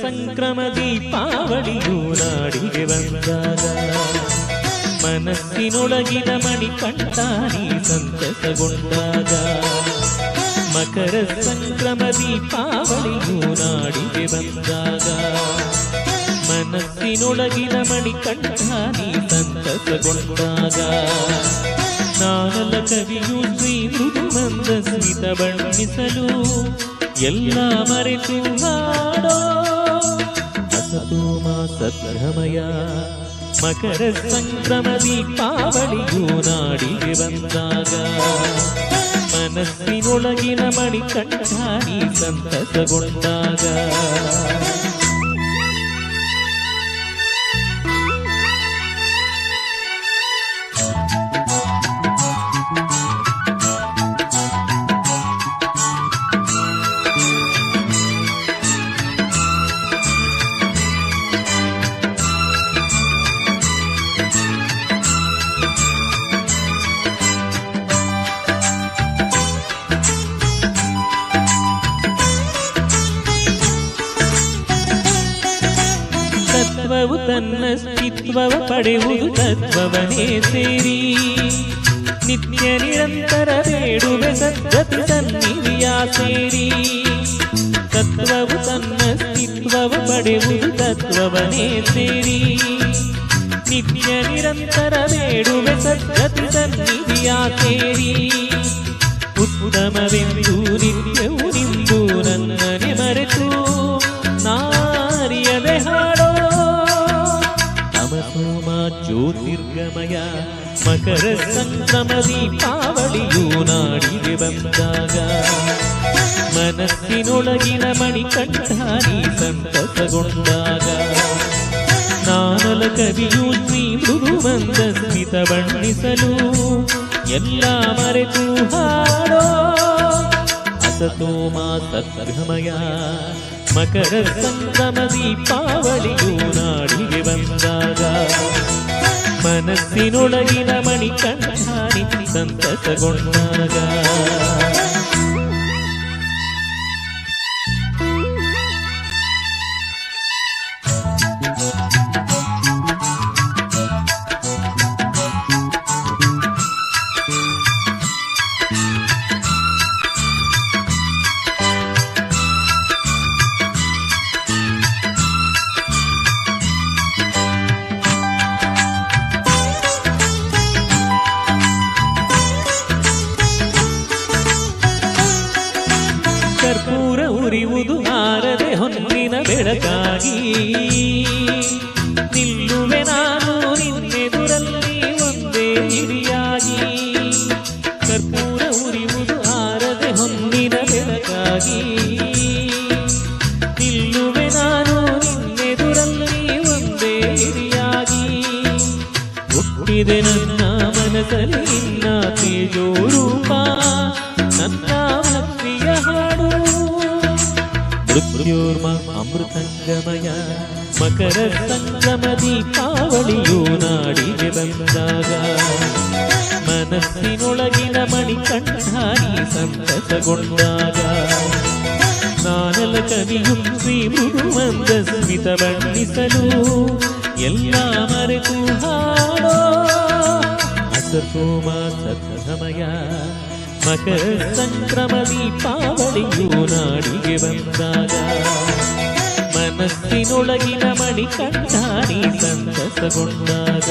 ಸಂಕ್ರಮ ದೀಪಾವಳಿಯು ನಾಡಿಗೆ ಬಂದಾಗ ಮನಸ್ಸಿನೊಳಗಿನ ಮಣಿಕಂಠ ನೀ ಸಂತಸಗೊಂಡಾಗ ಮಕರ ಸಂಕ್ರಮ ದೀಪಾವಳಿಯು ನಾಡಿಗೆ ಬಂದಾಗ ಮನಸ್ಸಿನೊಳಗಿನ ಮಣಿಕಂಠ ನೀ ಸಂತಸಗೊಂಡಾಗ ನಾನಲ ಕವಿಯು ಶ್ರೀ ಮೃದುಮಂದ ಸ್ಮಿತ ಬಣ್ಣಿಸಲು ಎಲ್ಲ ಮರೆತು ಹಾಡೋ ಅಸತೋ ಮಾ ಸದ್ಗಮಯ ಮಕರ ಸಂಕ್ರಮ ದೀಪಾವಳಿಯು ನಾಡಿಗೆ ಬಂದಾಗ ಮನಸ್ಸಿನೊಳಗಿನ ಮಣಿಕಂಠ ನೀ ಸಂತಸಗೊಂಡಾಗ ತತ್ವವು ತನ್ನ ಸ್ಥಿತ್ವವ ಪಡೆಯುವುದು ತತ್ವವನೇ ಸೇರಿ ನಿತ್ಯ ನಿರಂತರ ಬೇಡುವೆ ಸದ್ಗತಿ ಸನ್ನಿಧಿಯ ಸೇರಿ ತತ್ವವು ತನ್ನ ಸ್ಥಿತ್ವವ ಪಡೆಯುವುದು ತತ್ವವನೇ ಸೇರಿ ನಿತ್ಯ ನಿರಂತರ ಬೇಡುವೆ ಸದ್ಗತಿ ಸನ್ನಿಧಿಯ ಸೇರಿ ಉತ್ತಮವೆಂದು ನಿತ್ಯವು ನಿಂದು ನನ್ನನೆ ಮರೆತು ನಾರಿಯದೆ ಹಾಡೋ ತಮಸೋಮ ಜ್ಯೋತಿರ್ಗಮಯ ಮಕರ ಸಂಕ್ರಮ ದೀಪಾವಳಿಯು ನಾಡಿಗೆ ಬಂದಾಗ ಮನಸ್ಸಿನೊಳಗಿನ ಮಣಿಕಂಠ ನೀ ಸಂತಸಗೊಂಡಾಗ ನಾನಲ ಕವಿಯು ಶ್ರೀ ಮೃದುಮಂದ ಸ್ಮಿತ ಬಣ್ಣಿಸಲು ಎಲ್ಲ ಮರೆತು ಹಾಡೋ ಅಸತೋ ಮಾ ಸದ್ಗಮಯ ಮಕರ ಸಂಕ್ರಮ ದೀಪಾವಳಿಯು ನಾಡಿಗೆ ಬಂದಾಗ ಮನಸ್ಸಿನೊಳಗಿನ ಮಣಿಕಂಠ ನೀ ಸಂತಸಗೊಂಡಾಗ ಕರ್ಪೂರ ಉರಿಯುವುದು ಆರದೆ ಹೊನ್ನಿನ ಬೆಳಕಾಗಿ ನಿಲ್ಲುವೆ ನಾನು ನಿನ್ನೆದುರಲ್ಲಿ ಒಂದೇ ಹಿರಿಯಾಗಿ ಕರ್ಪೂರ ಉರಿಯುವುದು ಆರದೆ ಹೊನ್ನಿನ ಬೆಳಕಾಗಿ ನಿಲ್ಲುವೆ ನಾನು ನಿನ್ನೆದುರಲ್ಲಿ ಒಂದೇ ಹಿರಿಯಾಗಿ ಹುಟ್ಟಿದೆ ನನ್ನ ಮನಸ್ಸಲ್ಲಿ ನಿನ್ನ ತೇಜೋ ರೂಪ ನನ್ನ ಭಕ್ತಿಯ ಹಾಡು ಮೃತ್ಯೋರ್ಮ ಅಮೃತಂಗಮಯ ಮಕರ ಸಂಕ್ರಮ ದೀಪಾವಳಿಯು ನಾಡಿಗೆ ಬಂದಾಗ ಮನಸ್ಸಿನೊಳಗಿನ ಮಣಿಕಂಠ ನೀ ಸಂತಸಗೊಂಡಾಗ ನಾನಲ ಕವಿಯು ಶ್ರೀ ಮೃದುಮಂದ ಸ್ಮಿತ ಬಣ್ಣಿಸಲು ಎಲ್ಲ ಮರೆತು ಹಾಡೋ ಅಸತೋ ಮಾ ಸದ್ಗಮಯ ಮಕರ ಸಂಕ್ರಮ ದೀಪಾವಳಿಯು ನಾಡಿಗೆ ಬಂದಾಗ ಮನಸ್ಸಿನೊಳಗಿನ ಮಣಿಕಂಠ ನೀ ಸಂತಸಗೊಂಡಾಗ